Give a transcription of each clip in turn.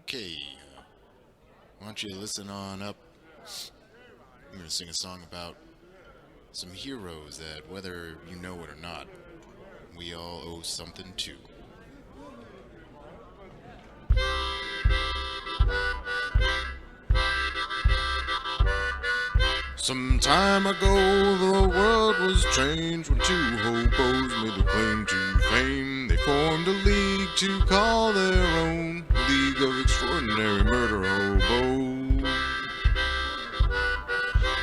Okay. Why don't you listen on up? I'm going to sing a song about some heroes that, whether you know it or not, we all owe something to. Some time ago, the world was changed when two hobos made a claim to fame. They formed a league to call their own, League of Extraordinary Murder Hobos.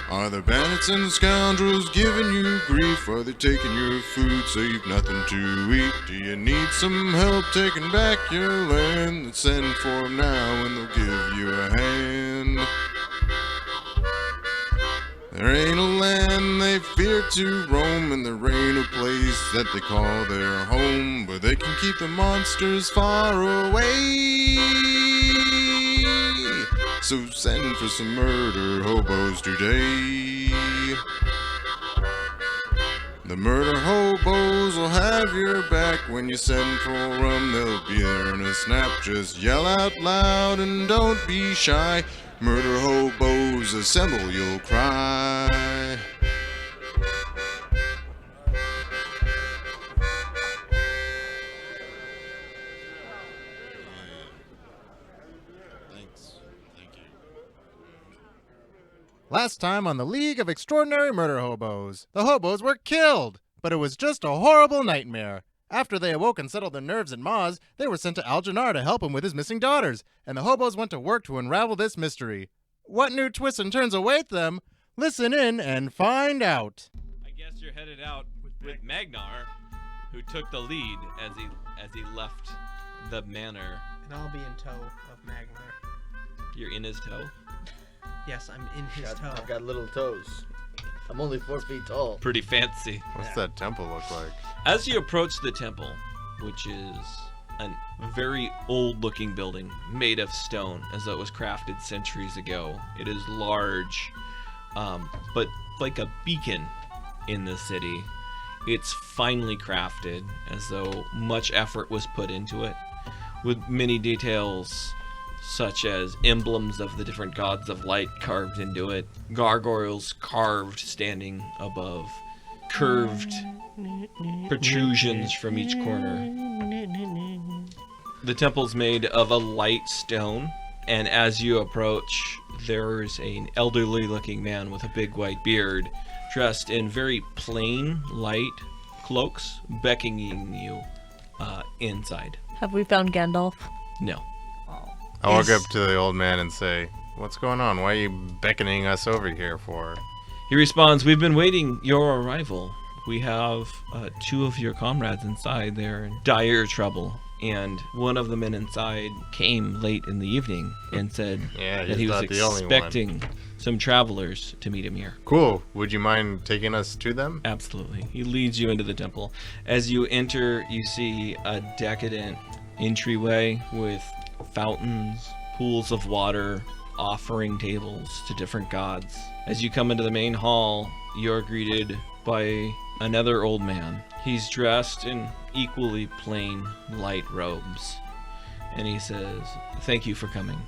Are the bandits and scoundrels giving you grief? Are they taking your food, save nothing to eat? Do you need some help taking back your land? Then send for them now and they'll give you a hand. There ain't a land they fear to roam, and there ain't a place that they call their home, but they can keep the monsters far away. So send for some murder hobos today. The murder hobos will have your back. When you send for them, they'll be there in a snap. Just yell out loud and don't be shy. Murder hobos assemble, you'll cry. Thanks. Thank you. Last time on the League of Extraordinary Murder Hobos, the hobos were killed, but it was just a horrible nightmare. After they awoke and settled their nerves in Maz, they were sent to Aljanar to help him with his missing daughters, and the hobos went to work to unravel this mystery. What new twists and turns await them? Listen in and find out. I guess you're headed out with Magnar, who took the lead as he left the manor. And I'll be in tow of Magnar. You're in his tow? Yes, I'm in his tow. I've got little toes. I'm only 4 feet tall. Pretty fancy. What's that temple look like? As you approach the temple, which is a very old-looking building made of stone, as though it was crafted centuries ago. It is large, but like a beacon in the city. It's finely crafted, as though much effort was put into it, with many details such as emblems of the different gods of light carved into it, gargoyles carved standing above, curved protrusions from each corner. The temple's made of a light stone, and as you approach, there's an elderly-looking man with a big white beard, dressed in very plain, light cloaks, beckoning you inside. Have we found Gandalf? No. I walk up to the old man and say, "What's going on? Why are you beckoning us over here for?" He responds, "We've been waiting your arrival. We have 2 of your comrades inside. They're in dire trouble. And one of the men inside came late in the evening and said that he was expecting some travelers to meet him here." Cool. Would you mind taking us to them? Absolutely. He leads you into the temple. As you enter, you see a decadent entryway with fountains, pools of water, offering tables to different gods. As you come into the main hall, you're greeted by another old man. He's dressed in equally plain, light robes. And he says, "Thank you for coming.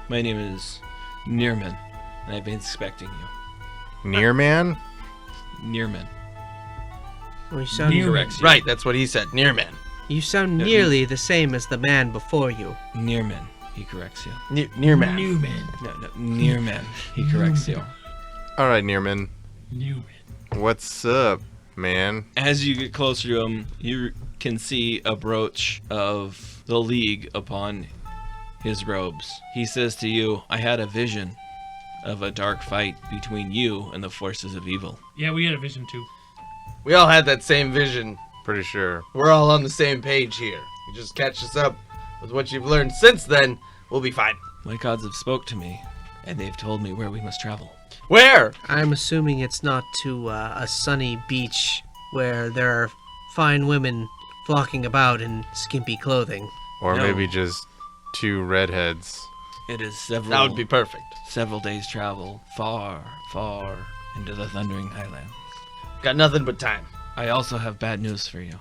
My name is Nearman, and I've been expecting you." Nearman? Nearman. Well, you sound Corrects you. Right, that's what he said. Nearman. You sound nearly the same as the man before you. Nearman. He corrects you. Nearman. No, Nearman. He corrects you. All right, Nearman. What's up, man? As you get closer to him, you can see a brooch of the League upon his robes. He says to you, "I had a vision of a dark fight between you and the forces of evil." Yeah, we had a vision too. We all had that same vision. Pretty sure. We're all on the same page here. You just catch us up with what you've learned since then, we'll be fine. My gods have spoke to me, and they've told me where we must travel. Where? I'm assuming it's not to a sunny beach where there are fine women flocking about in skimpy clothing. Or No. maybe just 2 redheads. It is several That would be perfect. several days' travel, far, far into the Thundering Highlands. Got nothing but time. I also have bad news for you.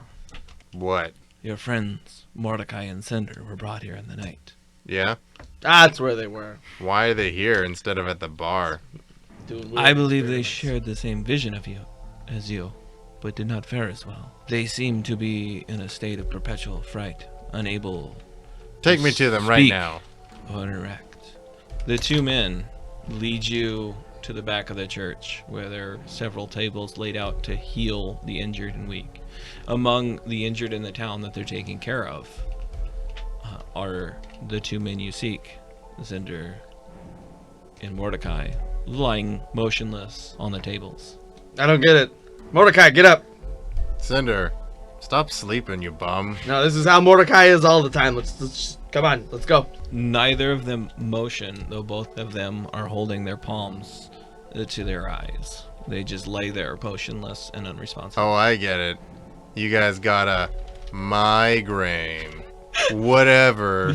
What? Your friends, Mordecai and Cinder, were brought here in the night. Yeah? That's where they were. Why are they here instead of at the bar? Doing weird I believe they experiments. shared the same vision of you as you, but did not fare as well. They seem to be in a state of perpetual fright, unable Take me to them right Speak. now. or interact. The two men lead you to the back of the church, where there are several tables laid out to heal the injured and weak. Among the injured in the town that they're taking care of are the two men you seek, Cinder and Mordecai, lying motionless on the tables. I don't get it. Mordecai, get up. Cinder, stop sleeping, you bum. No, this is how Mordecai is all the time. Let's come on. Let's go. Neither of them motion, though both of them are holding their palms to their eyes. They just lay there motionless and unresponsive. Oh, I get it. You guys got a migraine. Whatever.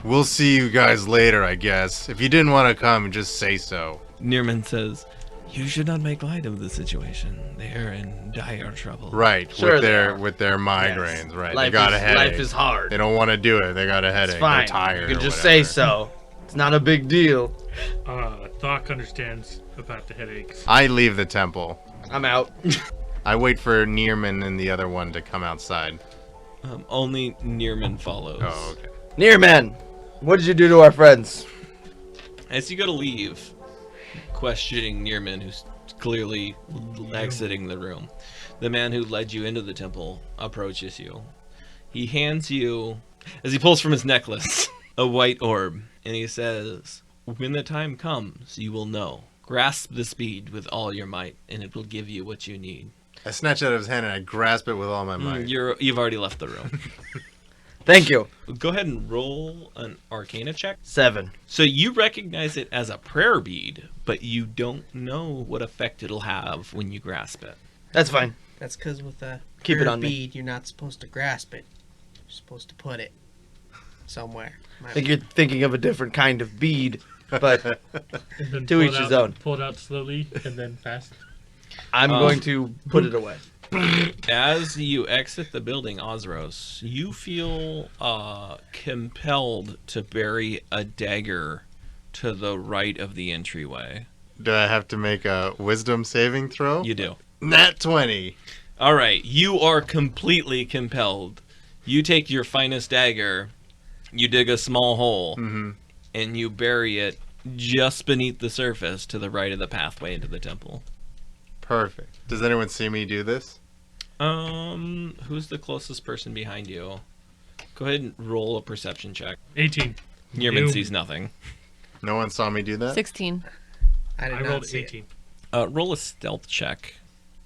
We'll see you guys later, I guess. If you didn't want to come, just say so. Nearman says, "You should not make light of the situation. They are in dire trouble." Right, Sure they are. with their migraines, right? Life They got is, a headache. Life is hard. They don't want to do it. They got a headache. It's fine. They're tired. You can or just say whatever. so. It's not a big deal. Thokk understands about the headaches. I leave the temple. I'm out. I wait for Nearman and the other one to come outside. Only Nearman follows. Oh, okay. Near man, what did you do to our friends? As you go to leave, questioning Nearman, who's clearly exiting the room, the man who led you into the temple approaches you. He hands you, as he pulls from his necklace, a white orb, and he says, "When the time comes, you will know. Grasp this bead with all your might, and it will give you what you need." I snatch it out of his hand and I grasp it with all my might. You've already left the room. Thank you. Go ahead and roll an Arcana check. 7. So you recognize it as a prayer bead, but you don't know what effect it'll have when you grasp it. That's fine. That's because with a Keep it prayer on me. bead, you're not supposed to grasp it. You're supposed to put it somewhere. I think you're thinking of a different kind of bead, but And then To pull each it his out- own. Pull it out slowly and then fast. I'm going to put it away. As you exit the building, Osros, you feel compelled to bury a dagger to the right of the entryway. Do I have to make a wisdom saving throw? You do. Nat 20. All right, you are completely compelled. You take your finest dagger, you dig a small hole, Mm-hmm. and you bury it just beneath the surface to the right of the pathway into the temple. Perfect. Does anyone see me do this? Who's the closest person behind you? Go ahead and roll a perception check. 18. Nearman You. sees nothing. No one saw me do that? 16. I did I not rolled see 18. Roll a stealth check.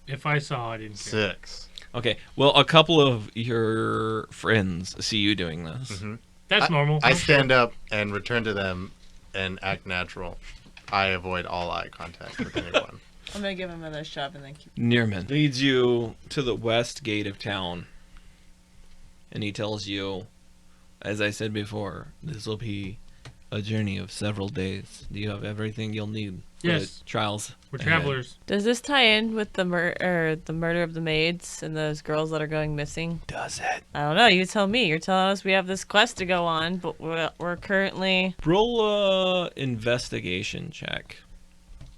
If I saw, I didn't care. 6. Okay, well, a couple of your friends see you doing this. Mm-hmm. That's normal. I stand up and return to them and act natural. I avoid all eye contact with anyone. I'm gonna give him another shove and then keep. Nearman leads you to the west gate of town, and he tells you, as I said before, this will be a journey of several days. Do you have everything you'll need for Yes. the trials? We're ahead? travelers. Does this tie in with the murder of the maids and those girls that are going missing? Does it? I don't know. You tell me. You're telling us we have this quest to go on, but we're currently. Roll a investigation check.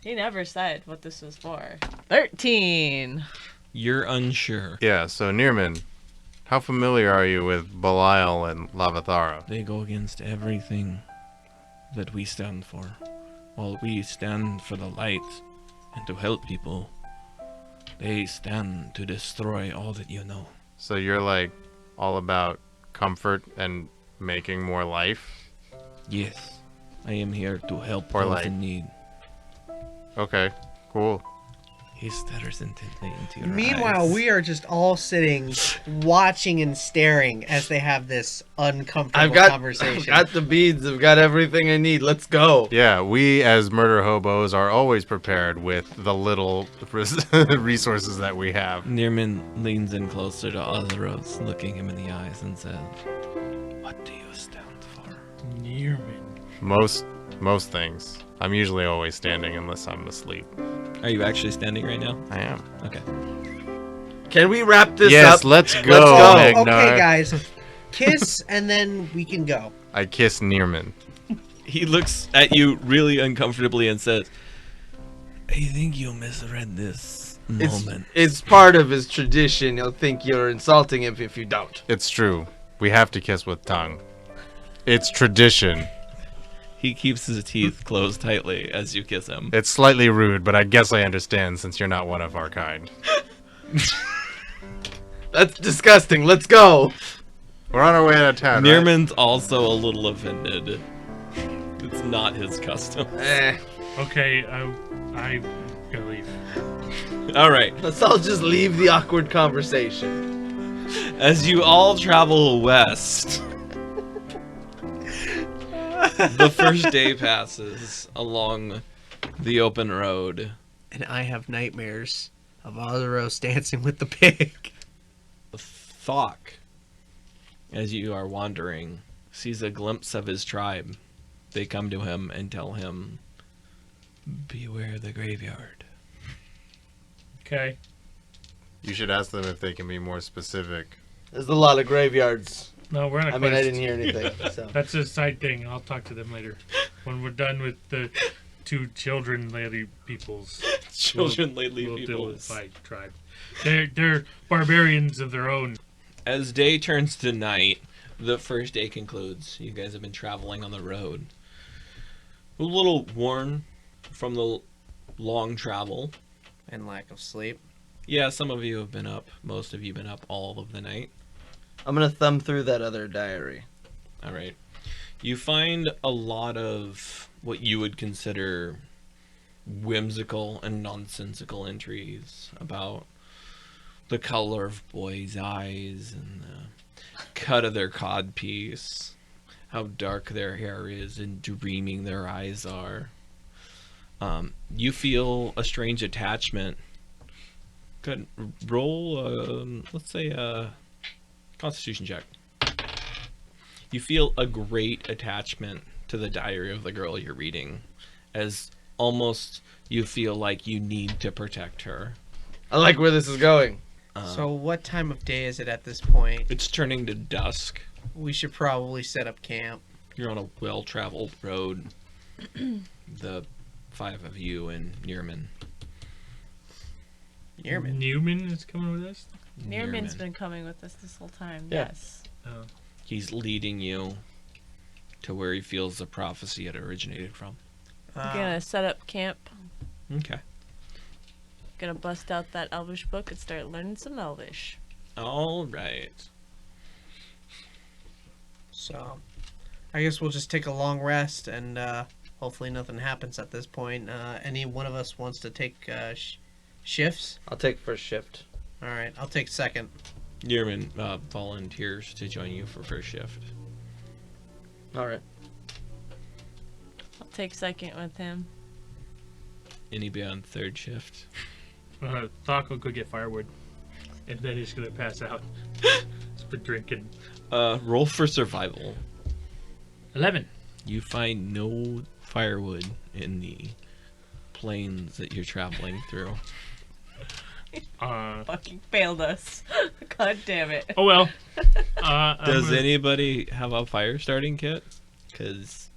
He never said what this was for. 13. You're unsure. Yeah, so Nearman, how familiar are you with Belial and Lavathara? They go against everything that we stand for. While we stand for the light and to help people, they stand to destroy all that you know. So you're like all about comfort and making more life? Yes, I am here to help Or those like- in need. Okay, cool. He stares intently into your Meanwhile, eyes. we are just all sitting, watching and staring as they have this uncomfortable I've conversation. got the beads. I've got everything I need. Let's go. Yeah, we as murder hobos are always prepared with the little resources that we have. Nearman leans in closer to Osros, looking him in the eyes, and says, "What do you stand for?" Nearman. Most things. I'm usually always standing unless I'm asleep. Are you actually standing right now? I am. Okay. Can we wrap this Yes, up? let's go, go. Magnar. Okay, guys. kiss, and then we can go. I kiss Nearman. He looks at you really uncomfortably and says, I think you misread this moment. It's part of his tradition. He'll think you're insulting him if you don't. It's true. We have to kiss with tongue. It's tradition. He keeps his teeth closed tightly as you kiss him. It's slightly rude, but I guess I understand since you're not one of our kind. That's disgusting. Let's go. We're on our way out of town, right? Nearman's also a little offended. It's not his custom. Okay, I gotta leave. All right. Let's all just leave the awkward conversation. As you all travel west, the first day passes along the open road. And I have nightmares of Osros dancing with the pig. Thokk, as you are wandering, sees a glimpse of his tribe. They come to him and tell him, beware the graveyard. Okay. You should ask them if they can be more specific. There's a lot of graveyards. No, we're on a I mean, I quest. didn't hear anything. So. That's a side thing. I'll talk to them later. When we're done with the two children lady peoples. Children lately we'll deal with peoples. my tribe. They're barbarians of their own. As day turns to night, the first day concludes. You guys have been traveling on the road. A little worn from the long travel. And lack of sleep. Yeah, some of you have been up. Most of you have been up all of the night. I'm going to thumb through that other diary. All right. You find a lot of what you would consider whimsical and nonsensical entries about the color of boys' eyes and the cut of their codpiece, how dark their hair is and dreaming their eyes are. You feel a strange attachment. Good. Roll, let's say a Constitution check. You feel a great attachment to the diary of the girl you're reading, as almost you feel like you need to protect her. I like where this is going. So what time of day is it at this point? It's turning to dusk. We should probably set up camp. You're on a well-traveled road. The five of you and Nearman. Nearman. Newman is coming with us? Nearman's been coming with us this whole time. Yeah. Yes. Oh. He's leading you to where he feels the prophecy had originated from. I'm gonna set up camp. Okay. Gonna bust out that Elvish book and start learning some Elvish. All right. So, I guess we'll just take a long rest and hopefully nothing happens at this point. Any one of us wants to take shifts? I'll take first shift. All right, I'll take second. Nearman volunteers to join you for first shift. All right. I'll take second with him. Anybody on third shift? Thokk will go get firewood. And then he's gonna pass out. He's been drinking. Roll for survival. 11. You find no firewood in the plains that you're traveling through. Fucking failed us. God damn it. Oh well. Does anybody have a fire starting kit? Because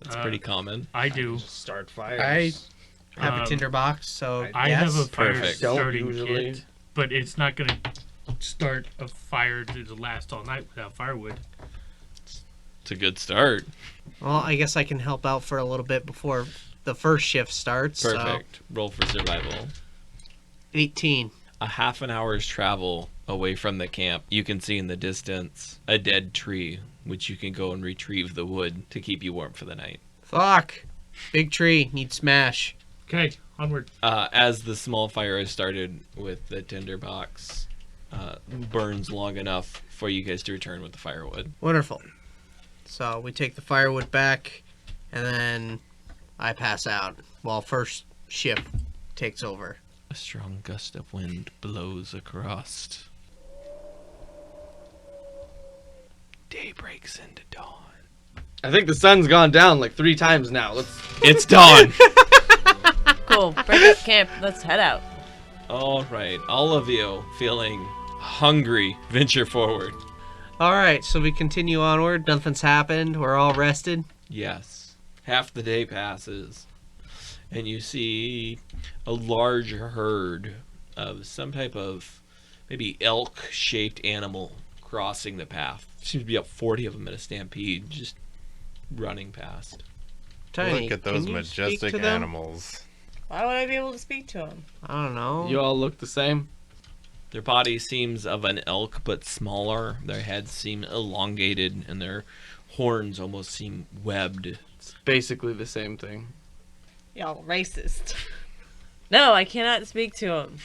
that's pretty common. I do. Just start fires. I have a tinder box, so I yes. have a fire Perfect. starting Don't usually. kit, but it's not gonna start a fire to last all night without firewood. It's a good start. Well, I guess I can help out for a little bit before the first shift starts. Perfect. Roll for survival. So 18. A half an hour's travel away from the camp, you can see in the distance a dead tree, which you can go and retrieve the wood to keep you warm for the night. Fuck. Big tree. Need smash. Okay, onward. As the small fire has started with the tinderbox, burns long enough for you guys to return with the firewood. Wonderful. So we take the firewood back, and then I pass out while first shift takes over. A strong gust of wind blows across. Day breaks into dawn. I think the sun's gone down like 3 times now. It's dawn! Cool. Break up camp. Let's head out. All right, all of you feeling hungry, venture forward. All right, so we continue onward. Nothing's happened. We're all rested. Yes. Half the day passes, and you see a large herd of some type of maybe elk-shaped animal crossing the path. Seems to be up 40 of them in a stampede, just running past. Tiny, Look at those can you speak majestic to them? animals. Why would I be able to speak to him? I don't know. You all look the same. Their body seems of an elk, but smaller. Their heads seem elongated, and their horns almost seem webbed. It's basically the same thing. Y'all racist. No, I cannot speak to him.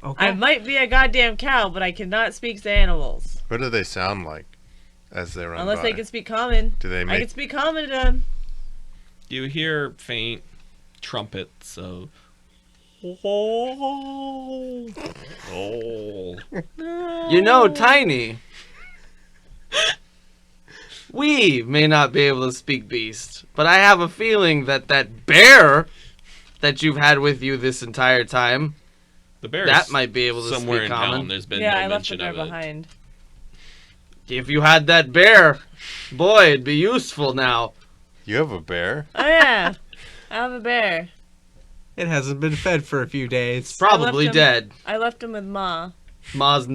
Okay. I might be a goddamn cow, but I cannot speak to animals. What do they sound like as they run Unless by? they can speak common. Do they I make... can speak common to them. You hear faint trumpets of... Oh. You know, Tiny. We may not be able to speak beast, but I have a feeling that that bear that you've had with you this entire time, The bear that is might be able to somewhere speak in common. town. There's been Yeah, no I left the mention bear of it. behind. If you had that bear, boy, it'd be useful now. You have a bear? Oh yeah, I have a bear. It hasn't been fed for a few days. Probably him- dead. I left him with Ma. Ma's...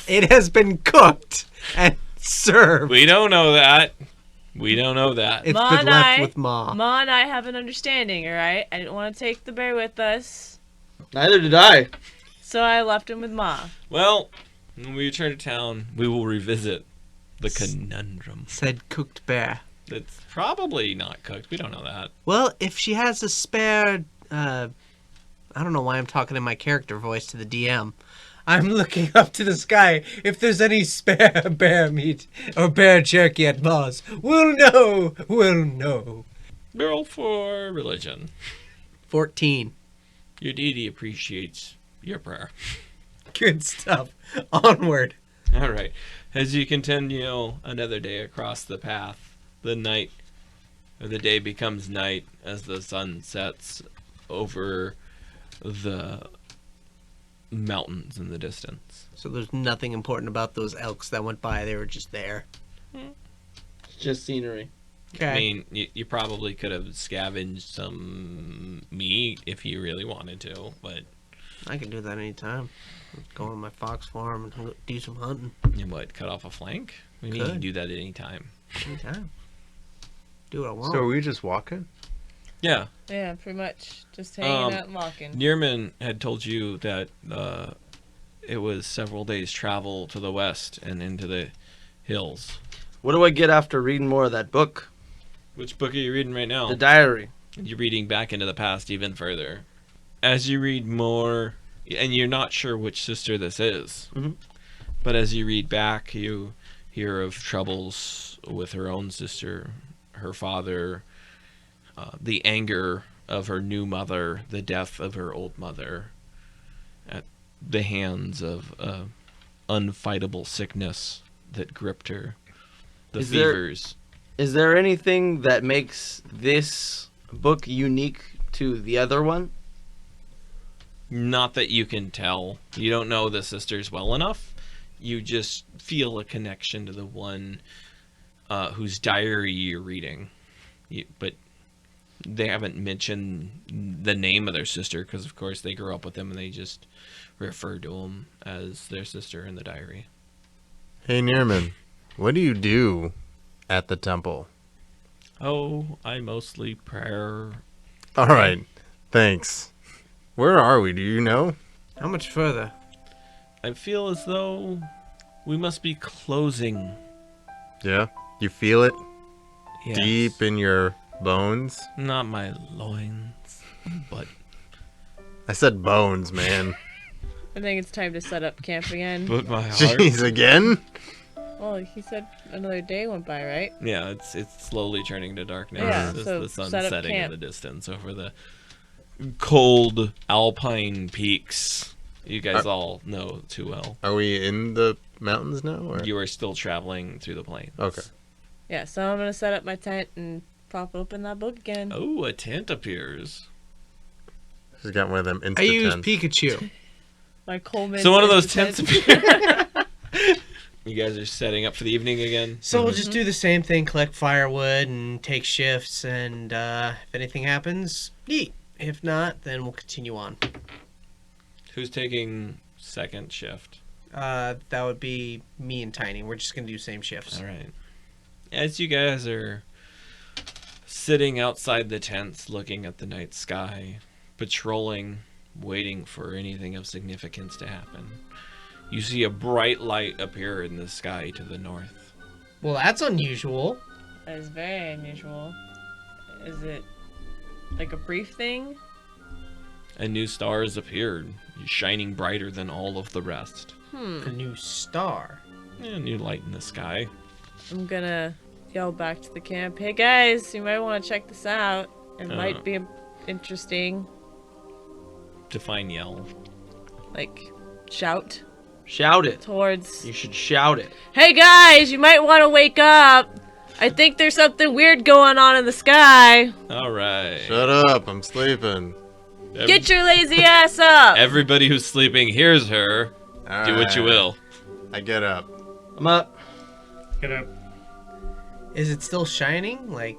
It has been cooked and served. We don't know that. We don't know that. It's Ma been and left I- with Ma. Ma and I have an understanding, alright? I didn't want to take the bear with us, Neither did I. so I left him with Ma. Well, when we return to town, we will revisit the conundrum. Said cooked bear. It's probably not cooked. We don't know that. Well, if she has a spare, I don't know why I'm talking in my character voice to the DM. I'm looking up to the sky. If there's any spare bear meat or bear jerky at Mars, we'll know. We'll know. Roll for religion. 14. Your deity appreciates your prayer. Good stuff. Onward. All right. As you continue another day across the path, the night, or the day becomes night as the sun sets over the mountains in the distance. So there's nothing important about those elks that went by. They were just there. It's just scenery. Okay. I mean, you probably could have scavenged some meat if you really wanted to, but I can do that anytime. Go on my fox farm and do some hunting. you what, cut off a flank? We mean you can Could. do that at any time. Anytime. Do what I want. So are we just walking? Yeah. Yeah, pretty much. Just hanging out and walking. Nearman had told you that it was several days' travel to the west and into the hills. What do I get after reading more of that book? Which book are you reading right now? The diary. You're reading back into the past even further. As you read more, and you're not sure which sister this is, Mhm. but as you read back, you hear of troubles with her own sister, her father, the anger of her new mother, the death of her old mother, at the hands of unfightable sickness that gripped her, the Is there- fevers. Is there anything that makes this book unique to the other one? Not that you can tell. You don't know the sisters well enough. You just feel a connection to the one whose diary you're reading. But they haven't mentioned the name of their sister because, of course, they grew up with them and they just refer to them as their sister in the diary. Hey, Nearman, what do you do at the temple? Oh, I mostly prayer. All right, thanks. Where are we? Do you know? How much further? I feel as though we must be closing. Yeah? You feel it Yes. deep in your bones? Not my loins, but I said bones, man. I think it's time to set up camp again. my heart. Jeez, again? Well, he said another day went by, right? Yeah, it's slowly turning to darkness Yeah, as so the sun's set up setting in camp. the distance over the cold alpine peaks. You guys all know too well. Are we in the mountains now? Or? You are still traveling through the plains. Okay. Yeah, so I'm gonna set up my tent and pop open that book again. Oh, a tent appears. She's got one of them I use insta-tents. Pikachu. My Coleman. So one of those tent. tents appears. You guys are setting up for the evening again? So we'll just do the same thing, collect firewood and take shifts, and if anything happens, neat. If not, then we'll continue on. Who's taking second shift? That would be me and Tiny. We're just going to do same shifts. All right. As you guys are sitting outside the tents, looking at the night sky, patrolling, waiting for anything of significance to happen, you see a bright light appear in the sky to the north. Well, that's unusual. That is very unusual. Is it like a brief thing? A new star has appeared, shining brighter than all of the rest. A new star. A new light in the sky. I'm gonna yell back to the camp. Hey guys, you might want to check this out. It might be interesting. Define yell. Like, shout Shout it. towards. You should shout it. Hey guys, you might want to wake up. I think there's something weird going on in the sky. All right. Shut up, I'm sleeping. Get your lazy ass up. Everybody who's sleeping hears her. All Do what you right. will. I get up. I'm up. Get up. Is it still shining, like,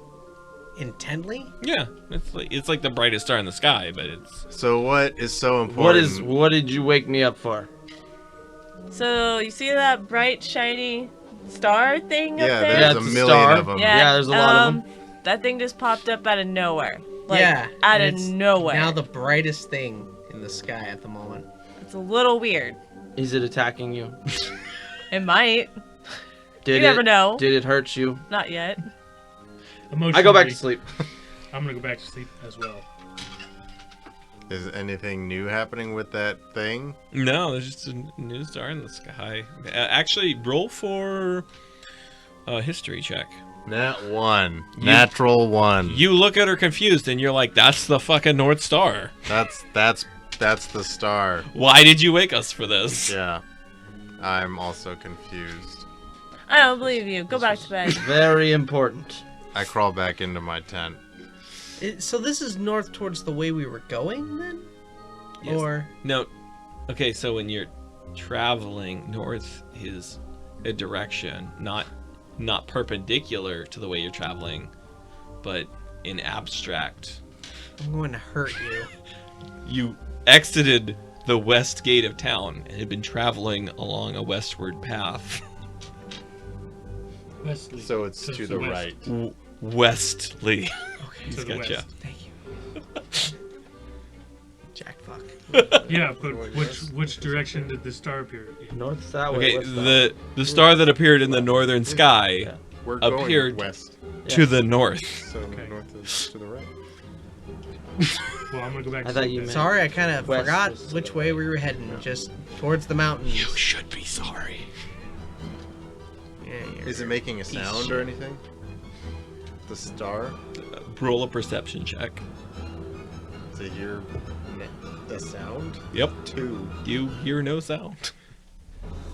intently? Yeah, it's like the brightest star in the sky, but it's So what is so important? What did you wake me up for? So, you see that bright, shiny star thing up Yeah, there? there's Yeah, a it's a million star. of them. Yeah, there's a lot of them. That thing just popped up out of nowhere. Like, yeah. out and of it's nowhere. Now the brightest thing in the sky at the moment. It's a little weird. Is it attacking you? It might. Did You never know. Did it hurt you? Not yet. I go back to sleep. I'm gonna go back to sleep as well. Is anything new happening with that thing? no, there's just a new star in the sky. Actually, roll for a history check. Nat 1. Natural 1. You look at her confused, and you're like, "That's the fucking North Star. That's the star. Why did you wake us for this?" Yeah. I'm also confused. I don't believe you. Go back to bed. Very important. I crawl back into my tent. So this is north towards the way we were going, then? Yes. Or... No. Okay, so when you're traveling, north is a direction, not perpendicular to the way you're traveling, but in abstract. I'm going to hurt you. You exited the west gate of town and had been traveling along a westward path. Wesley. So it's to the west. right. Westly. Okay. He's To the gotcha. west. Thank you. Jack fuck. Yeah, but which direction did the star appear? North that way. Okay, west that way. the star that appeared in the northern sky Yeah. We're appeared- going west. to the north. So Okay. north is to the right. Well, I'm gonna go back to I thought sleep you then. meant- Sorry, I kind of West forgot was to which the way right. we were heading. Just towards the mountains. You should be sorry. Yeah, you're- Is it making a sound or anything? The star? Roll a perception check. To hear the sound? Yep. 2. You hear no sound.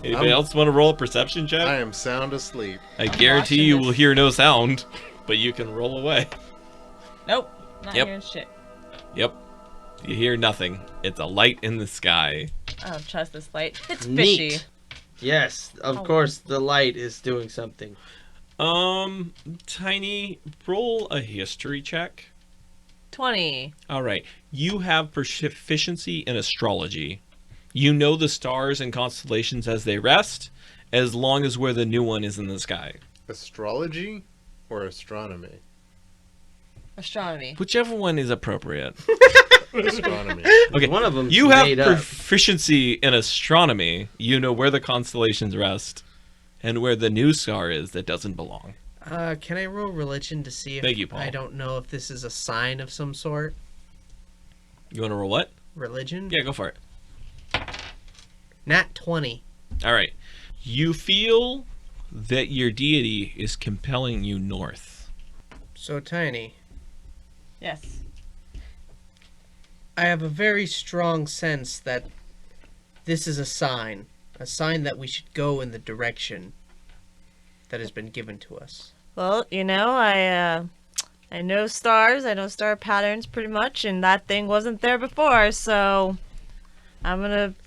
Anybody I'm- else want to roll a perception check? I am sound asleep. I guarantee you will hear no sound, but you can roll away. Nope. Not Yep. hearing shit. Yep. You hear nothing. It's a light in the sky. I don't trust this light. It's Neat. fishy. Yes, of Oh. course the light is doing something. Tiny, roll a history check. 20. All right. You have proficiency in astrology. You know the stars and constellations as they rest, as long as where the new one is in the sky. Astrology or astronomy? Astronomy. Whichever one is appropriate. Astronomy. Okay. One of them You have made up. proficiency in astronomy. You know where the constellations rest and where the new star is that doesn't belong. Can I roll religion to see if Thank you, Paul. I don't know if this is a sign of some sort? You want to roll what? Religion? Yeah, go for it. Nat 20. All right. You feel that your deity is compelling you north. So, Tiny, Yes. I have a very strong sense that this is a sign that we should go in the direction that has been given to us. Well, you know, I know stars. I know star patterns pretty much, and that thing wasn't there before, so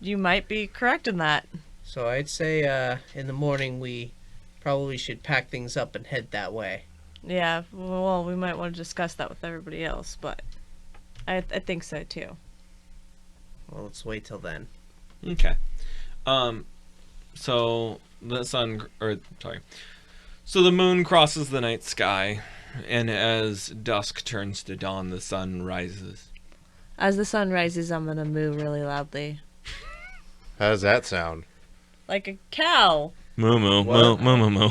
you might be correct in that. So I'd say in the morning we probably should pack things up and head that way. Yeah, well, we might want to discuss that with everybody else, but I think so too. Well, let's wait till then. Okay. So the moon crosses the night sky, and as dusk turns to dawn, the sun rises. As the sun rises, I'm gonna moo really loudly. How does that sound? Like a cow. Moo moo moo moo moo moo.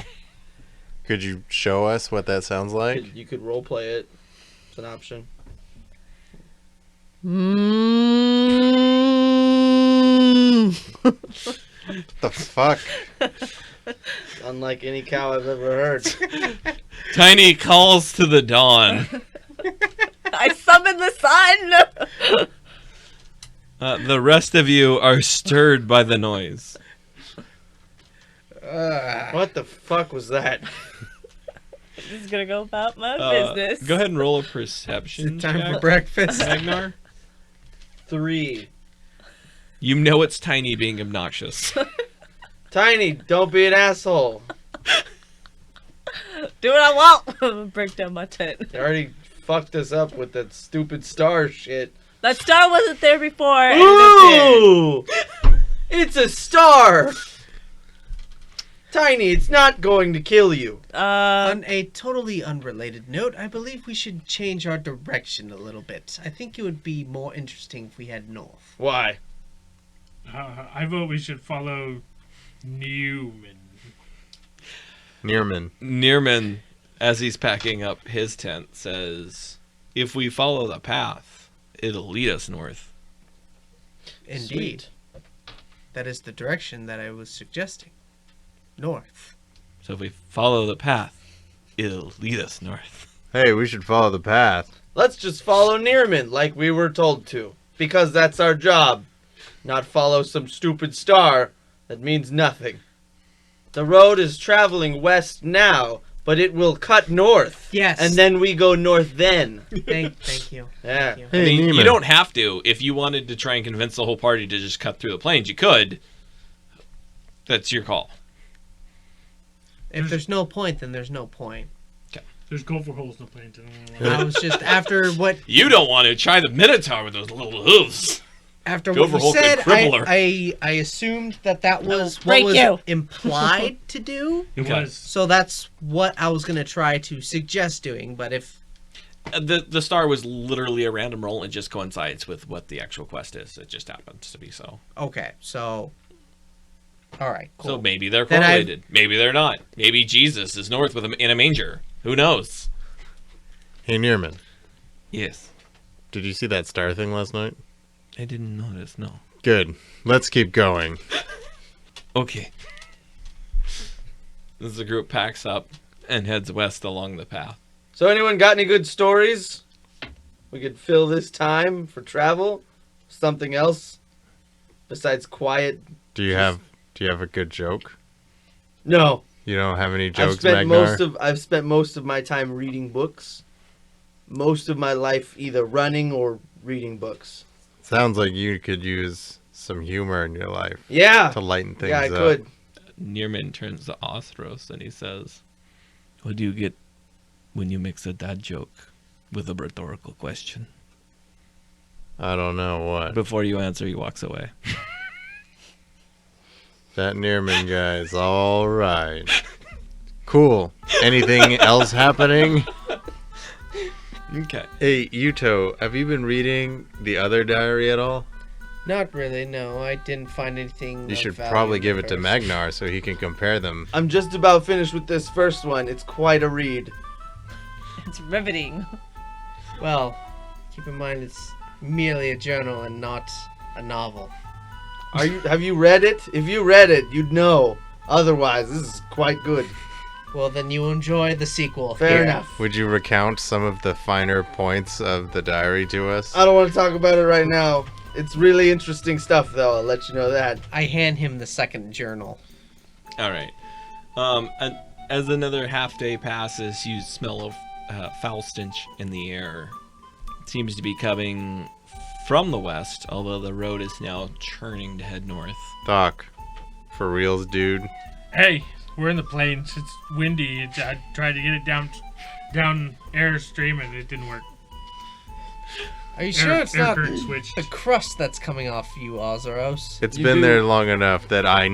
Could you show us what that sounds like? You could role play it. It's an option. The fuck? Unlike any cow I've ever heard. Tiny calls to the dawn. I summoned the sun! The rest of you are stirred by the noise. What the fuck was that? This is gonna go about my business. Go ahead and roll a perception Time check, for breakfast. Magnar. 3. You know it's Tiny being obnoxious. Tiny, don't be an asshole. Do what I want! I'm gonna break down my tent. They already fucked us up with that stupid star shit. That star wasn't there before. Ended up there. Ooh! It's a star! Tiny, it's not going to kill you. On a totally unrelated note, I believe we should change our direction a little bit. I think it would be more interesting if we head north. Why? I vote we should follow Newman. Nearman, as he's packing up his tent, says, if we follow the path, it'll lead us north. Indeed. That is the direction that I was suggesting. North. So if we follow the path, it'll lead us north. Hey, we should follow the path. Let's just follow Nearman like we were told to. Because that's our job. Not follow some stupid star that means nothing. The road is traveling west now, but it will cut north. Yes. And then we go north then. Thank you. Yeah. Thank you. Hey, I mean, you Neiman. don't have to. If you wanted to try and convince the whole party to just cut through the plains, you could. That's your call. If there's no point, then there's no point. There's gopher holes in the plane. I was just after what You don't want to try the Minotaur with those little hooves. after Go what for you Hulk and said. cripple her. I assumed that was what break was you. implied to do. It Okay. was. So that's what I was gonna try to suggest doing. But if The star was literally a random roll and just coincides with what the actual quest is. It just happens to be so. okay, so all right, cool. So maybe they're Then correlated. Maybe they're not. Maybe Jesus is north with in a manger. Who knows? Hey, Nearman, Yes. did you see that star thing last night? I didn't notice, no. Good. Let's keep going. Okay. As the group packs up and heads west along the path. So anyone got any good stories? We could fill this time for travel? Something else? Besides quiet? Do you have a good joke? No. You don't have any I've jokes, spent Magnar? I've spent most of my time reading books. Most of my life either running or reading books. Sounds like you could use some humor in your life Yeah. to lighten things Yeah, I up. could. Nearman turns to Osros and he says, what do you get when you mix a dad joke with a rhetorical question? I don't know what. Before you answer, he walks away. That Nearman guy's all right. Cool. Anything else happening? Okay. Hey, Yuto, have you been reading the other diary at all? Not really. No, I didn't find anything. You of should value probably in give the it to first. Magnar so he can compare them. I'm just about finished with this first one. It's quite a read. It's riveting. Well, keep in mind it's merely a journal and not a novel. Have you read it? If you read it, you'd know. Otherwise, this is quite good. Well, then you enjoy the sequel. Fair Here. enough. Would you recount some of the finer points of the diary to us? I don't want to talk about it right now. It's really interesting stuff, though. I'll let you know that. I hand him the second journal. All right. And as another half day passes, you smell a foul stench in the air. It seems to be coming from the west, although the road is now turning to head north. Thokk, For reals, dude. Hey, we're in the plains. It's windy. I tried to get it down airstream and it didn't work. Are you sure it's not current switched. the crust that's coming off you, Osros? It's been there long enough that I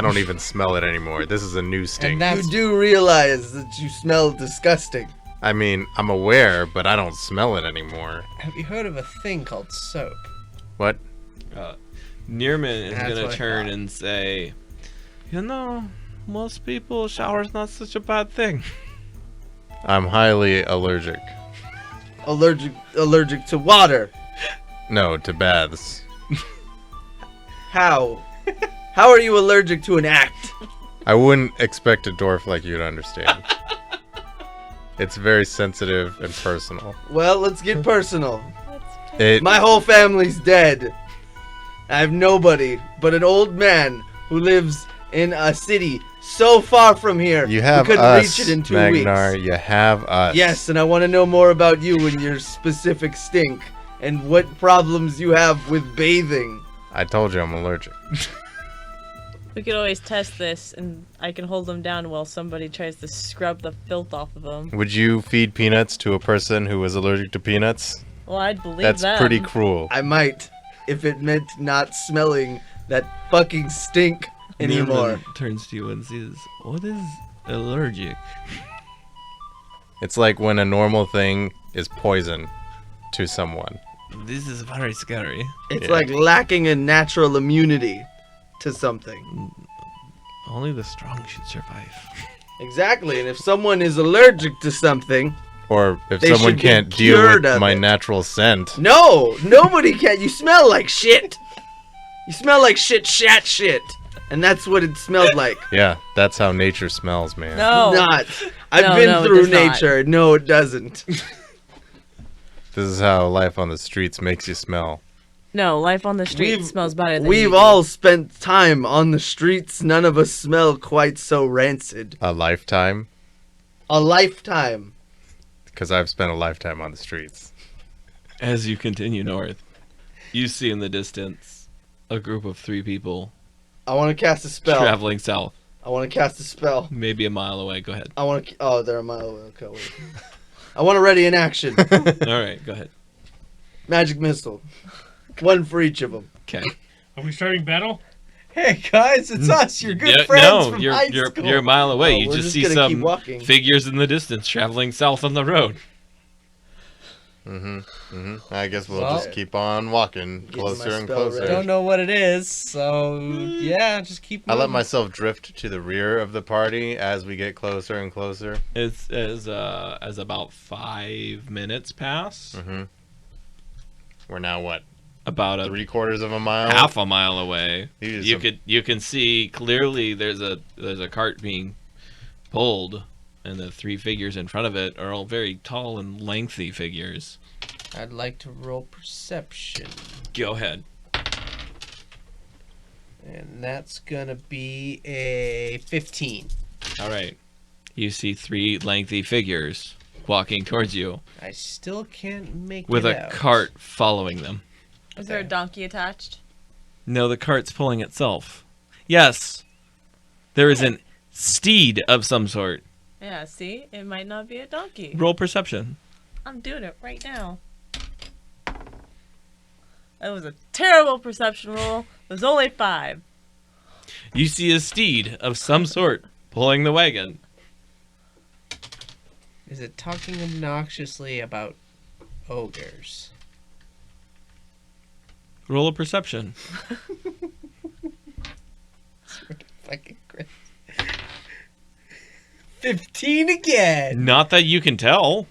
don't even smell it anymore. This is a new stink. And You do realize that you smell disgusting. I mean, I'm aware, but I don't smell it anymore. Have you heard of a thing called soap? What? Nearman is That's going what to I turn thought. and say, you know, most people, shower's not such a bad thing. I'm highly allergic. Allergic to water. No, to baths. How? How are you allergic to an act? I wouldn't expect a dwarf like you to understand. It's very sensitive and personal. Well, let's get personal. It, My whole family's dead. I have nobody but an old man who lives in a city so far from here. you have we couldn't us, reach it in 2 Magnar. weeks. You have us. Yes, and I want to know more about you and your specific stink and what problems you have with bathing. I told you I'm allergic. We could always test this, and I can hold them down while somebody tries to scrub the filth off of them. Would you feed peanuts to a person who was allergic to peanuts? Well, I'd believe That's them. pretty cruel. I might, if it meant not smelling that fucking stink anymore. Nearman turns to you and says, what is allergic? It's like when a normal thing is poison to someone. This is very scary. It's Yeah. like lacking a natural immunity to something. Only the strong should survive. Exactly, and if someone is allergic to something, Or if They someone should be can't deal cured with of my it. natural scent. no, nobody can. You smell like shit. You smell like shit. And that's what it smelled like. Yeah, that's how nature smells, man. No. Not. I've No, been no, it through does not. nature. No, it doesn't. This is how life on the streets makes you smell. No, life on the street We've- smells better than We've you do. all spent time on the streets. None of us smell quite so rancid. A lifetime? A lifetime. Because I've spent a lifetime on the streets. As you continue north, you see in the distance a group of 3 people I want to cast a spell. traveling south, I want to cast a spell. maybe a mile away. Go ahead. I want to. Oh, they're a mile away. Okay, wait. I want to ready in action. All right, go ahead. Magic missile. One for each of them. Okay. Are we starting battle? Hey guys, it's us, your good Yeah, friends no, from you're high you're school. you're a mile away. Oh, You we're just just see gonna keep some walking. figures in the distance traveling south on the road. I guess we'll Well- just keep on walking Getting closer my and spell closer. ready. Don't know what it is, so yeah, just keep I moving. let myself drift to the rear of the party as we get closer and closer. It's as about 5 minutes pass, We're now what? about a 3/4 of a mile? half a mile away. These You are- you can see clearly there's a cart being pulled, and the 3 figures in front of it are all very tall and lengthy figures. I'd like to roll perception, Go ahead. and that's gonna be a 15. All right. You see 3 lengthy figures walking towards you I still can't make with it a out. cart following them. Is there a donkey attached? No, the cart's pulling itself. Yes. There is an steed of some sort. Yeah, see? It might not be a donkey. Roll perception. I'm doing it right now. That was a terrible perception roll. There's only 5. You see a steed of some sort pulling the wagon. Is it talking obnoxiously about ogres? Roll a perception. Fucking great. 15 again. Not that you can tell.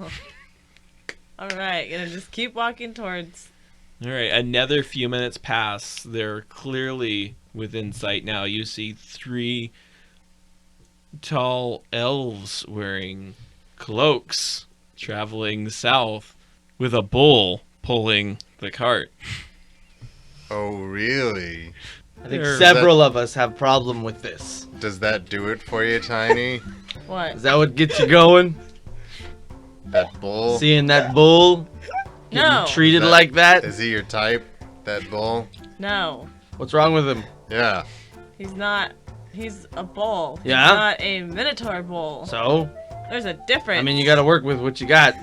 Alright, gonna just keep walking towards. All right, another few minutes pass. They're clearly within sight now. You see 3 tall elves wearing cloaks traveling south with a bull pulling the cart. Oh, really? I think There- several of us have problem with this. Does that do it for you, Tiny? What? Is that what gets you going? That bull? Seeing that bull No. treated That- like that? Is he your type? That bull? No. What's wrong with him? Yeah. He's not He's a bull. Yeah? He's not a minotaur bull. So, There's a difference. I mean, you gotta work with what you got.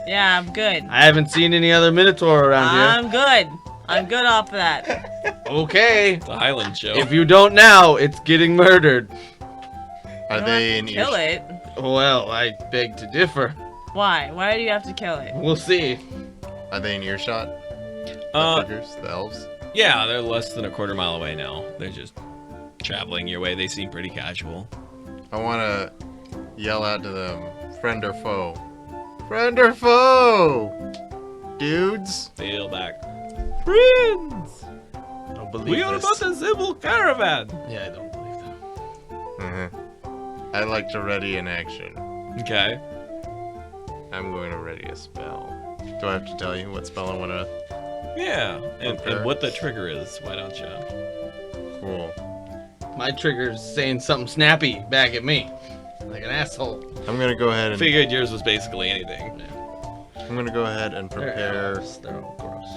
Yeah, I'm good. I haven't seen any other Minotaur around here. I'm good. I'm good off of that. Okay. It's a Highland show. If you don't now, it's getting murdered. Are You don't they have in to kill it. Well, I beg to differ. Why? Why do you have to kill it? We'll see. Are they in earshot? Uh, The figures, the elves. yeah, they're less than a quarter mile away now. They're just traveling your way. They seem pretty casual. I want to yell out to them, friend or foe? Friend or foe? Dudes? They yell back, friends! I don't believe We are this. about a civil caravan. Yeah, I don't believe that. I'd like to ready an action. Okay. I'm going to ready a spell. Do I have to tell you what spell I want to... Yeah, and Okay. what the trigger is, why don't you? Cool. My trigger's saying something snappy back at me. Like an asshole. I'm going to go ahead and... Figured yours was basically anything. I'm going to go ahead and They're prepare... elves. They're all gross.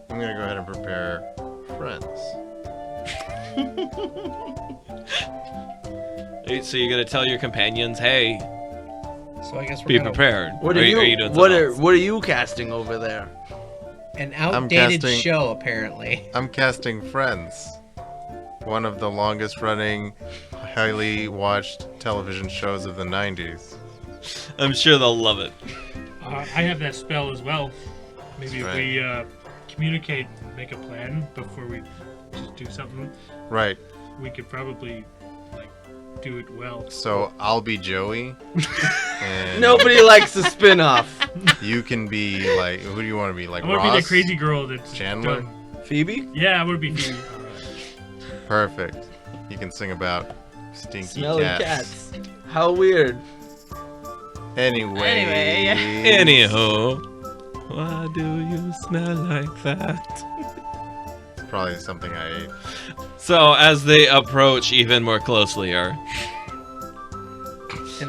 I'm going to go ahead and prepare friends. So you're gonna tell your companions, hey, So I guess we're be gonna prepared. What Or are you? doing What something are else? What are you casting over there? an outdated casting- show apparently. I'm casting Friends. One of the longest running, highly watched television shows of the 90s. I'm sure they'll love it. I have that spell as well. Maybe if Right. we communicate and make a plan before we just do something, Right. we could probably like do it well. So I'll be Joey. And Nobody likes a spin-off. you can be like, who do you want to be? Like I want to be Ross? the crazy girl that's Chandler? done. Phoebe? Yeah, I want to be Phoebe. Perfect. You can sing about stinky Smelly cats. cats. How weird. Anyway. yeah. Anyhow, why do you smell like that? It's probably something I ate. So as they approach even more closely, In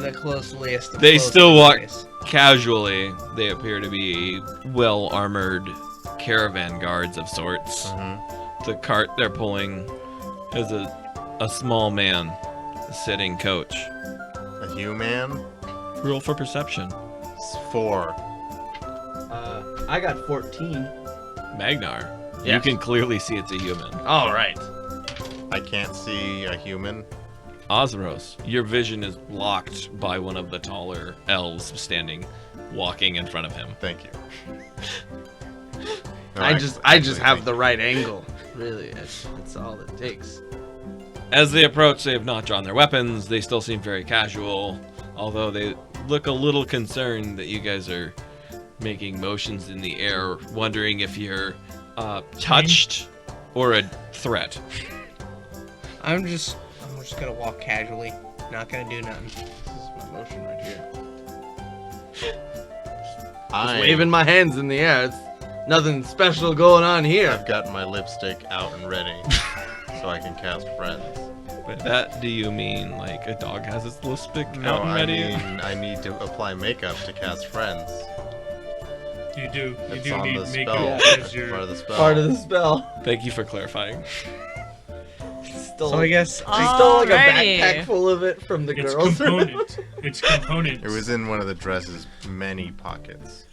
the closest. They still walk- casually, they appear to be well-armored caravan guards of sorts. Mm-hmm. The cart they're pulling is a small man sitting coach. A human? Roll for perception. It's 4. I got 14. Magnar, you Yes. can clearly see it's a human. All right. I can't see a human. Osros, your vision is blocked by one of the taller elves walking in front of him. Thank you. I just have the right angle. Really, that's all it takes. As they approach, they have not drawn their weapons. They still seem very casual, although they look a little concerned that you guys are making motions in the air, wondering if you're touched or a threat. I'm just gonna walk casually. Not gonna do nothing. This is my motion right here. Just I'm waving my hands in the air. It's nothing special going on here. I've got my lipstick out and ready, so I can cast Friends. By that, do you mean like a dog has its lipstick No, out and I ready? mean I need to apply makeup to cast Friends. You do. You It's do on need the makeup spell. as That's your. part of the spell. Part of the spell. Thank you for clarifying. So I guess She stole like a Alrighty. backpack full of it from the It's girls. component. It's components. It was in one of the dress's many pockets.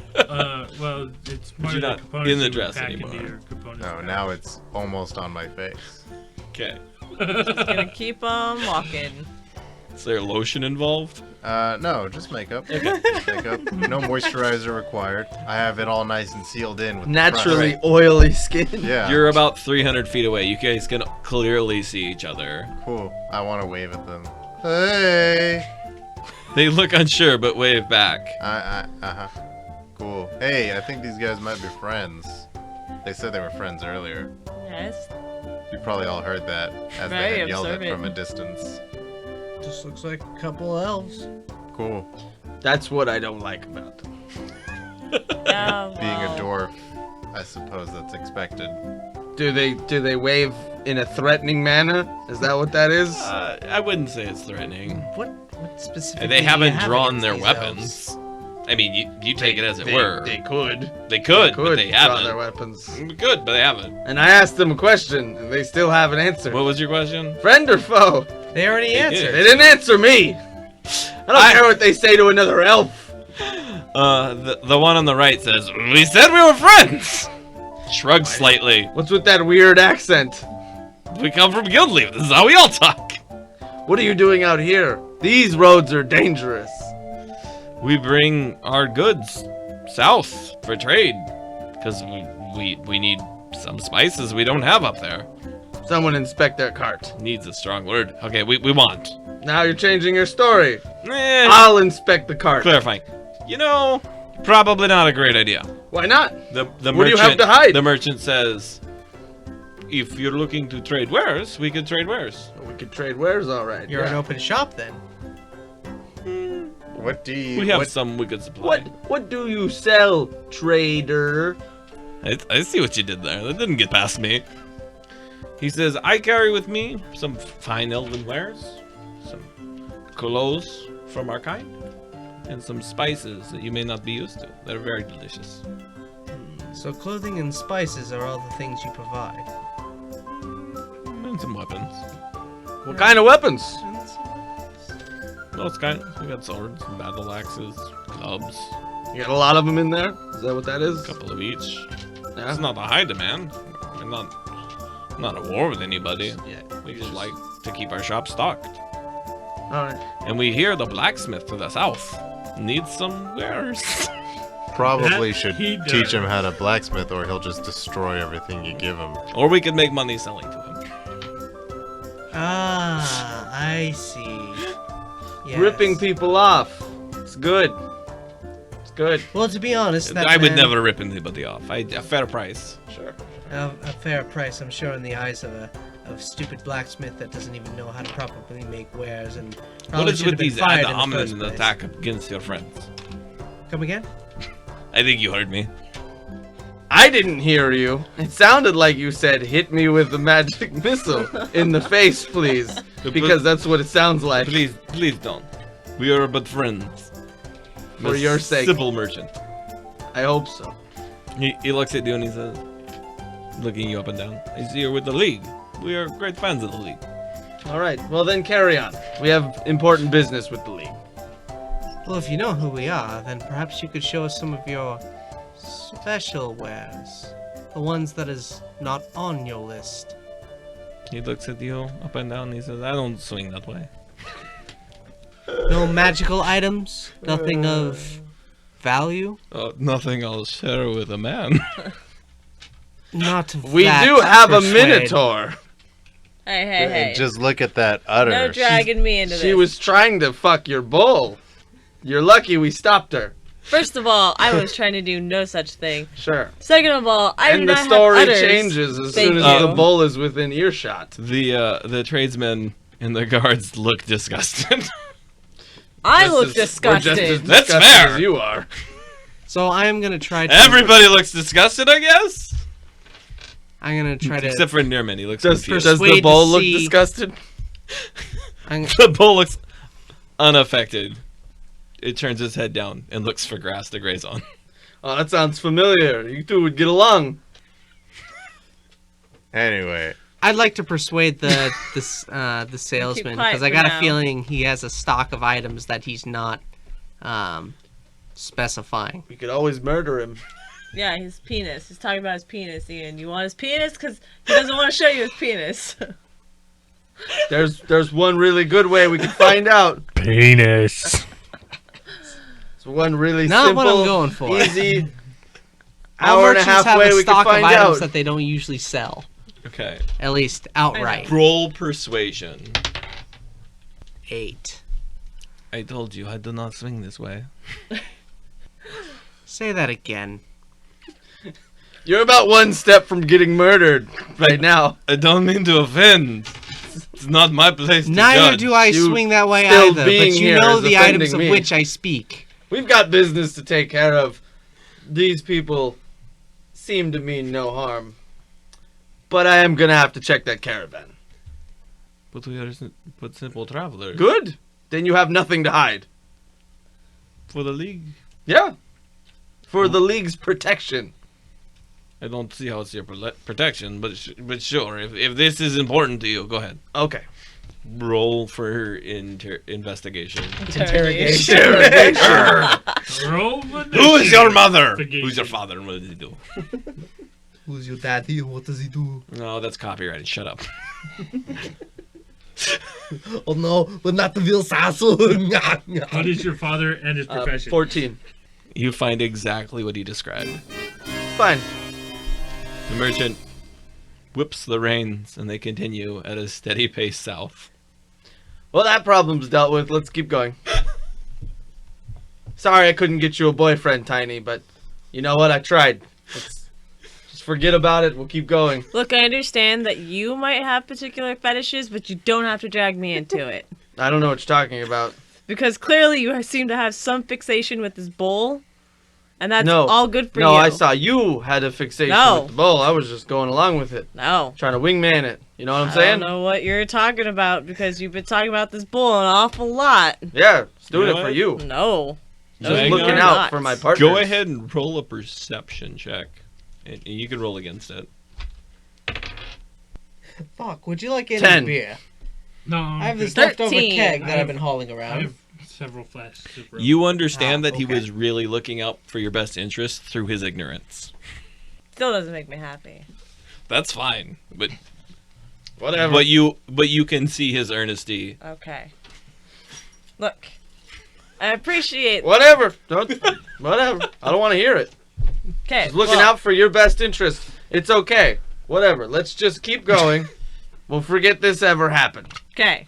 Well, it's more You're of the not components in the you would dress pack anymore. into your components No, bag. now it's almost on my face. Okay. Gonna keep on walking. Is there lotion involved? No, just makeup. Makeup. No moisturizer required. I have it all nice and sealed in with the Naturally brush. oily skin. Yeah. You're about 300 feet away. You guys can clearly see each other. Cool. I want to wave at them. Hey. They look unsure, but wave back. Cool. Hey, I think these guys might be friends. They said they were friends earlier. Yes. You probably all heard that as they Very had yelled it observant. from a distance. just looks like a couple of elves. Cool. That's what I don't like about them. Yeah, Being a well, dwarf, I suppose that's expected. Do they wave in a threatening manner? Is that what that is? I wouldn't say it's threatening. What specifically? They do you haven't have drawn against their these weapons. elves? I mean, you take it as it were. They could. They could, but they draw haven't. their weapons. Good, but they haven't. And I asked them a question, and they still haven't answered. What was your question? Friend or foe? They already answered. They didn't answer me. I don't care what they say to another elf. The one on the right says, "We said we were friends." Shrugs slightly. What's with that weird accent? We come from Guildleaf. This is how we all talk. What are you doing out here? These roads are dangerous. We bring our goods south for trade, because we need some spices we don't have up there. Someone inspect their cart. Needs a strong word. Okay, we want. Now you're changing your story. Eh, I'll inspect the cart. clarifying. You know, probably not a great idea. Why not? The What do merchant, you have to hide? The merchant says, if you're looking to trade wares, we could trade wares. We could trade wares, all right. You're an open shop then. What do you? We have some we could supply. What do you sell, trader? I see what you did there. That didn't get past me. He says, I carry with me some fine elven wares, some clothes from our kind, and some spices that you may not be used to. They're very delicious. So clothing and spices are all the things you provide. And some weapons. What kind of weapons? Those kind. We got swords, battle axes, clubs, You got a lot of them in there? Is that what that is? a couple of each. Yeah. It's not a high demand. I'm not at war with anybody. Yeah. We just like to keep our shop stocked. All right. And we hear the blacksmith to the south needs some wares. Probably That should he does. teach him how to blacksmith, or he'll just destroy everything you give him. Or we could make money selling to him. Ah, I see. Yes. Ripping people off. It's good. It's good. Well, to be honest, that I would man- never rip anybody off. A fair price. Sure. a fair price, I'm sure, in the eyes of a stupid blacksmith that doesn't even know how to properly make wares and What probably is should with have been these fired ad in the hominem first place. attack against your friends? Come again? I think you heard me. I didn't hear you. It sounded like you said, hit me with the magic missile in the face, please. Because that's what it sounds like. Please don't. We are but friends. For your sake. Simple merchant. I hope so. He looks at you and he says, looking you up and down, I see you're with the League. We are great fans of the League. All right. Well, then carry on. We have important business with the League. Well, if you know who we are, then perhaps you could show us some of your special wares. The ones that is not on your list. He looks at you up and down and he says, I don't swing that way. No magical items? Nothing of value? Nothing I'll share with a man. Not We that do have a persuade. minotaur. Hey, hey, hey. And just look at that udder. No dragging me into She this. was trying to fuck your bull. You're lucky we stopped her. First of all, I was trying to do no such thing. Sure. Second of all, I do And the not story have udders. changes as Thank soon as you. the bull is within earshot. The tradesmen and the guards look disgusted. I Just look as- disgusted. We're just as That's disgusted fair. as you are. So I am gonna try to. Everybody looks disgusted, I guess. I'm gonna try to. Except for Nearman, he looks Does confused. the Persuade bull to look see- disgusted? I'm, The bull looks unaffected. It turns its head down and looks for grass to graze on. Oh, that sounds familiar. You two would get along. Anyway, I'd like to persuade the salesman quiet because I for got now. a feeling he has a stock of items that he's not specifying. We could always murder him. Yeah, his penis. He's talking about his penis, Ian. You want his penis? Because he doesn't want to show you his penis. There's one really good way we could find out. Penis. It's one really Not simple, what I'm going for. easy All hour and a merchants half have way a we could stock of find items out. that they don't usually sell, Okay. at least outright. Roll persuasion. 8. I told you I do not swing this way. Say that again. You're about one step from getting murdered right now. I don't mean to offend. It's not my place to Neither judge. do I You swing that way still either, being but you here know is the items offending of me. which I speak. We've got business to take care of. These people seem to mean no harm. But I am gonna have to check that caravan. But we are simple travelers. Good. Then you have nothing to hide. For the League, Yeah. For the League's protection. I don't see how it's your protection, but sure. If this is important to you, go ahead. Okay. Roll for investigation. Interrogation. Roll the Who is your mother? Investigation. Who's your father? And what does he do? Who's your daddy? What does he do? No, that's copyrighted. Shut up. Oh no, but not the real Sasso. What is your father and his profession? 14. You find exactly what he described. Fine. The merchant whips the reins, and they continue at a steady pace south. Well, that problem's dealt with. Let's keep going. Sorry I couldn't get you a boyfriend, Tiny, but you know what? I tried. Let's just forget about it. We'll keep going. Look, I understand that you might have particular fetishes, but you don't have to drag me into it. I don't know what you're talking about. Because clearly you seem to have some fixation with this bowl, and that's No. all good for you. No, I saw you had a fixation No. with the bowl. I was just going along with it. No. Trying to wingman it. You know what I'm I saying? don't know what you're talking about because you've been talking about this bull an awful lot. Yeah, it's doing You it know for what? you. No. Just Hang looking on. out Nuts. for my partner. Go ahead and roll a perception check. And you can roll against it. Fuck, would you like any 10. beer? No, I have this good. leftover 13. keg I that have- I've been hauling I around. have several flasks of rope. You understand that he okay. was really looking out for your best interest through his ignorance. Still doesn't make me happy. That's fine, but Whatever. but you can see his earnesty. Okay. Look, I appreciate. Whatever. Whatever. I don't want to hear it. Okay. Just looking out for your best interest. It's okay. Whatever. Let's just keep going. We'll forget this ever happened. Okay.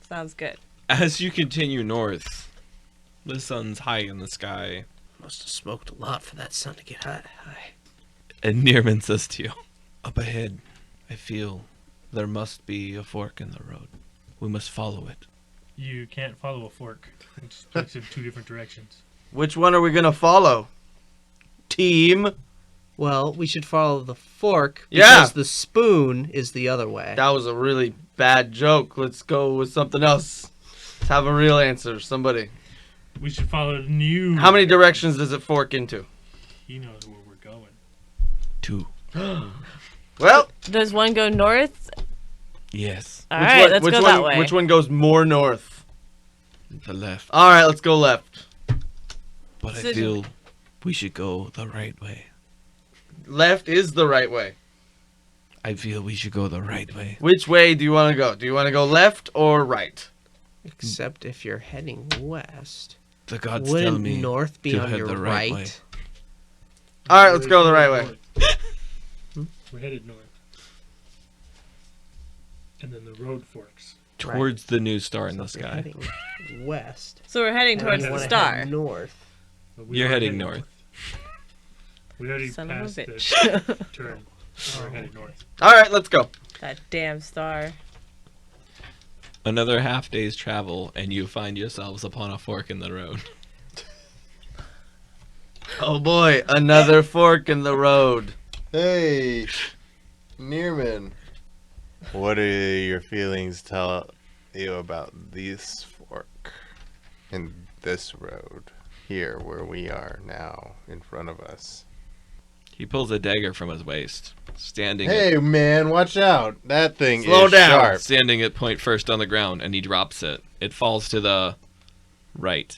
Sounds good. As you continue north, the sun's high in the sky, Must have smoked a lot for that sun to get high. and Nearman says to you, "Up ahead, I feel there must be a fork in the road. We must follow it." You can't follow a fork. It takes in two different directions. Which one are we going to follow? Team. Well, we should follow the fork Yeah. because the spoon is the other way. That was a really bad joke. Let's go with something else. Let's have a real answer. Somebody. We should follow the new. How many directions does it fork into? He knows where we're going. 2. Well, Does one go north? Yes, All right, let's go that way. Which one goes more north? the left. All right, let's go left. But I Decision. feel we should go the right way. Left is the right way. I feel we should go the right way. Which way do you want to go? Do you want to go left or right? Except if you're heading west. The gods tell Wouldn't me north be to on head your the right way. All right, let's go the right way. We're headed north. And then the road forks. Towards the new star in the If you're sky. heading west. So we're heading and towards you the wanna star. head north. But we You're are heading north. We already Son of a passed the bitch. turn. We're heading north. All right, let's go. That damn star. Another half day's travel, and you find yourselves upon a fork in the road. Oh boy, another fork in the road. Hey, Nearman. What do your feelings tell you about this fork in this road here where we are now in front of us? He pulls a dagger from his waist, standing Hey, man, watch out. That thing Slow is down. sharp. standing at point first on the ground, and he drops it. It falls to the right.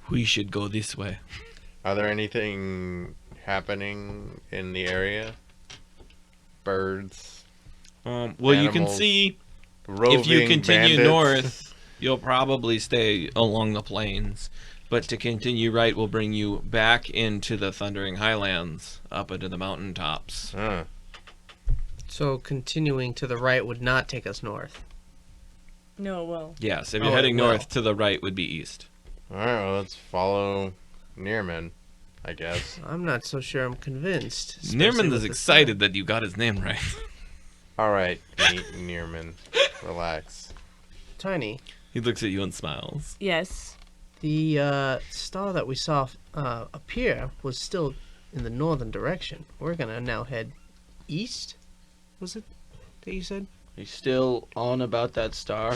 We should go this way. Are there anything happening in the area? Birds? Well, you can Animals, see Roving if you continue bandits? north, you'll probably stay along the plains. But to continue right will bring you back into the Thundering Highlands, up into the mountaintops. Huh. So continuing to the right would not take us north. No, well. Yes, if Oh, you're it heading will. north, to the right would be east. Alright, well, let's follow Nearman, I guess. I'm not so sure I'm convinced. especially Nearman with is the excited that you got his name right. Alright, Nearman. Relax. Tiny. He looks at you and smiles. Yes. The star that we saw appear was still in the northern direction. We're gonna now head east. Was it that you said? You still on about that star?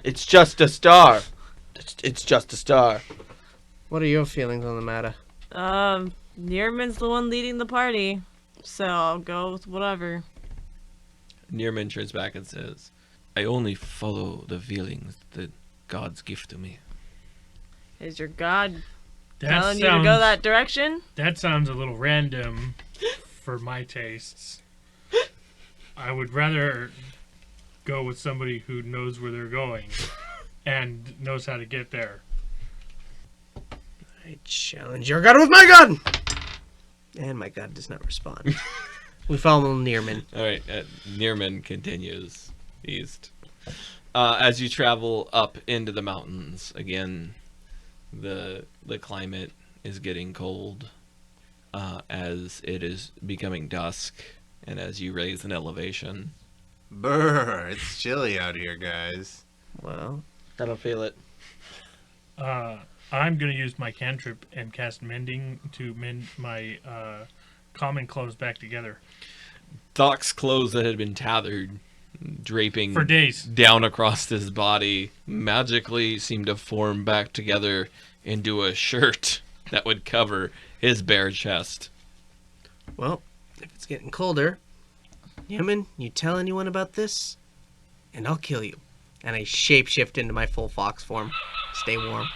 It's just a star. It's just a star. What are your feelings on the matter? Nearman's the one leading the party, so I'll go with whatever. Nearman turns back and says, I only follow the feelings that gods give to me. Is your god That telling you to go that direction? That sounds a little random for my tastes. I would rather go with somebody who knows where they're going and knows how to get there. I challenge your god with my gun! And my god does not respond. We follow Nearman. All right, Nearman continues east. As you travel up into the mountains, again, the climate is getting cold as it is becoming dusk, and as you raise an elevation. Brr, it's chilly out here, guys. Well, I don't feel it. I'm going to use my cantrip and cast Mending to mend my common clothes back together. Thokk's clothes that had been tethered, draping For days. down across his body, magically seemed to form back together into a shirt that would cover his bare chest. well, if it's getting colder, Nearman, you tell anyone about this, and I'll kill you. And I shapeshift into my full fox form. Stay warm.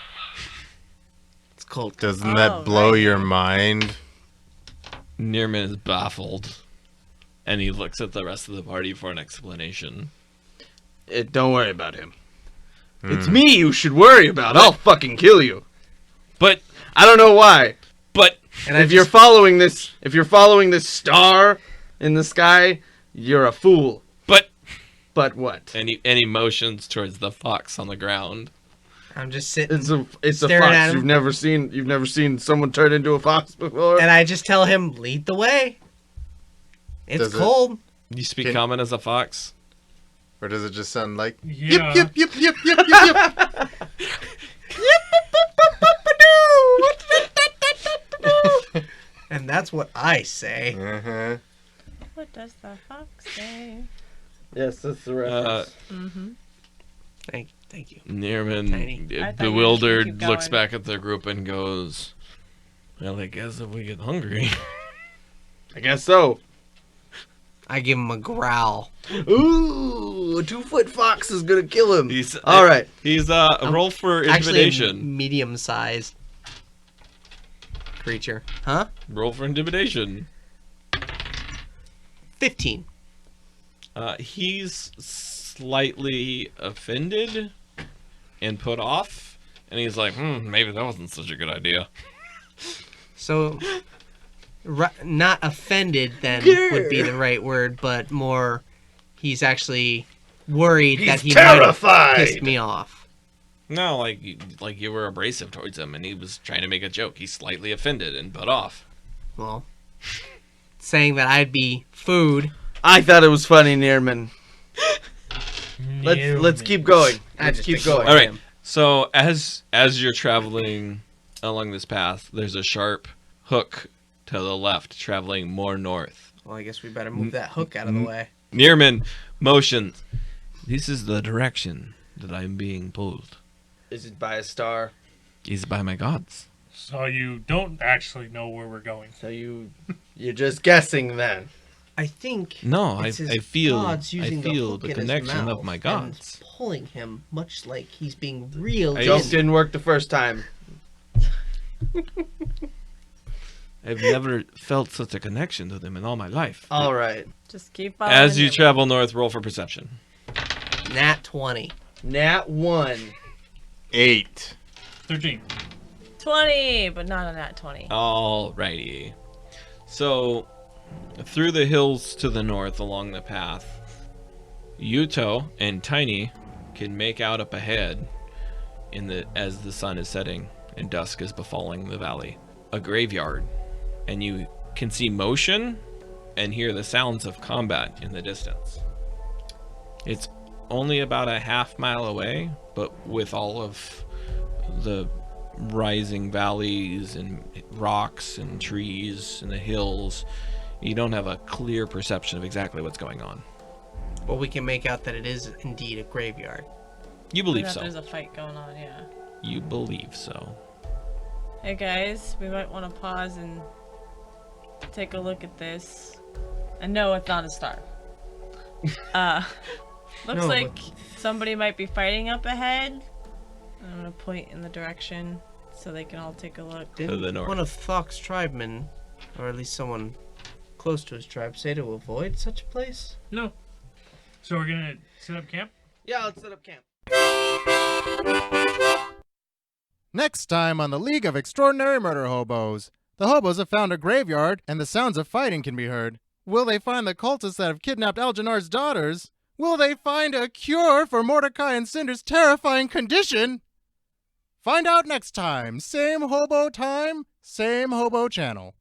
It's cold. Doesn't that blow your mind? Nearman is baffled, and he looks at the rest of the party for an explanation. Don't worry about him. It's me you should worry about. I'll fucking kill you. But, I don't know why. but, And if you're following this star in the sky, you're a fool. but, But what? and he motions towards the fox on the ground. I'm just sitting, It's a staring at fox. him. You've never seen someone turn into a fox before. and I just tell him, lead the way. It's Does it- cold. You speak Can- common as a fox? Or does it just sound like Yeah. yip, yip, yip, yip, yip, yip? And that's what I say. Uh-huh. What does the fox say? Yes, that's the reference. Thank you. Nearman, Tiny. I thought you were just bewildered, gonna keep looks going. back at the group and goes, well, I guess if we get hungry. I guess so. I give him a growl. Ooh, a 2-foot fox is gonna kill him. He's, All right. He's, roll for Actually, a intimidation. medium-sized creature. Huh? Roll for intimidation. 15. He's slightly offended and put off, and he's like, maybe that wasn't such a good idea. So, not offended then would be the right word, but more, he's actually worried that he might have terrified. pissed me off. No, like you were abrasive towards him, and he was trying to make a joke. He's slightly offended and put off. Well, saying that I'd be food. I thought it was funny, Nearman. Let's keep going. Let's keep going. All right. So as you're traveling along this path, there's a sharp hook to the left, traveling more north. Well, I guess we better move that hook out of the way. Nearman motions. This is the direction that I'm being pulled. Is it by a star? Is by my gods. So you don't actually know where we're going. So you're just guessing then. I think No, I it's his feel gods using the hook in his connection of mouth my and gods. pulling him, much like he's being reeled Joke in. didn't work the first time. I've never felt such a connection to them in all my life. All right. Just keep following As you him. travel north, roll for perception. Nat 20. Nat 1. 8. 13. 20, but not a nat 20. Alrighty. So, through the hills to the north along the path, Yuto and Tiny can make out up ahead as the sun is setting and dusk is befalling the valley. A graveyard. And you can see motion and hear the sounds of combat in the distance. It's only about a half mile away, but with all of the rising valleys and rocks and trees and the hills, you don't have a clear perception of exactly what's going on. Well, we can make out that it is indeed a graveyard. You believe That so. There's a fight going on, yeah. You believe so. Hey guys, we might want to pause and take a look at this. And no, it's not a star. Looks No, like somebody might be fighting up ahead. I'm gonna point in the direction so they can all take a look. Didn't the north. one of Thokk's tribemen, or at least someone close to his tribe, say to avoid such a place? No. So we're gonna set up camp? Yeah, let's set up camp. Next time on the League of Extraordinary Murder Hobos. The hobos have found a graveyard, and the sounds of fighting can be heard. Will they find the cultists that have kidnapped Janars' daughters? Will they find a cure for Mordecai and Cinder's terrifying condition? Find out next time. Same hobo time, same hobo channel.